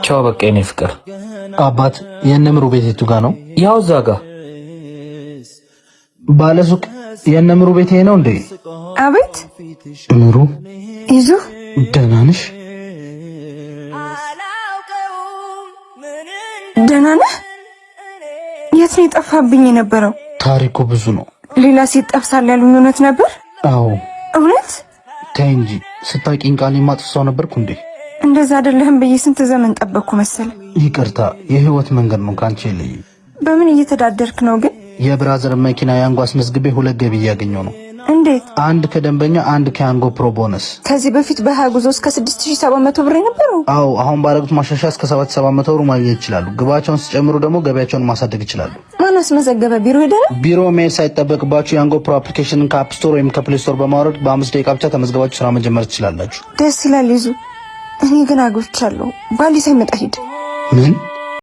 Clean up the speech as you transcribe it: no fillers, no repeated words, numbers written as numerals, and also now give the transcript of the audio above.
ቻው በቃ የኔ ፍቅር። አባት የነምሩ ቤት የቱ ጋር ነው? ያው እዛ ጋር ባለሱቅ የነምሩ ቤት ይሄ ነው እንዴ? አቤት ምሩ ይዙ ደህና ነሽ? ደህና ነህ? የት ነው የጠፋብኝ የነበረው? ታሪኩ ብዙ ነው። ሌላ ሴት ጠፍታል ያሉኝ እውነት ነበር? አዎ እውነት? ተይ እንጂ ስታቂኝ ቃል የማጥፋው ነበርኩ እንዴ? እንደዛ አይደለህም ብዬ ስንት ዘመን ጠበቅኩ መሰለ። ይቅርታ፣ የህይወት መንገድ ነው ካንቺ ለይ። በምን እየተዳደርክ ነው ግን? የብራዘር መኪና ያንጎ አስመዝግቤ 2 ገቢ እያገኘው ነው። እንዴት? 1 ከደንበኛ 1 ከያንጎ ፕሮ ቦነስ። ከዚህ በፊት በሃያ ጉዞ እስከ 6700 ብር ነበረው። አዎ አሁን ባረጉት ማሻሻያ እስከ 7700 ብር ማግኘት ይችላሉ። ግባቸውን ሲጨምሩ ደግሞ ገበያቸውን ማሳደግ ይችላሉ። ማን አስመዘገበ? ቢሮ ሄደህ? ቢሮ መሄድ ሳይጠበቅባችሁ ያንጎ ፕሮ አፕሊኬሽንን ከአፕ ስቶር ወይም ከፕሌይ ስቶር በማውረድ በ5 ደቂቃ ብቻ ተመዝግባችሁ ስራ መጀመር ትችላላችሁ። ደስ ይላል ይዙ። እኔ ግን አግብቻለሁ። ባሊ ሳይመጣ ሂድ። ምን?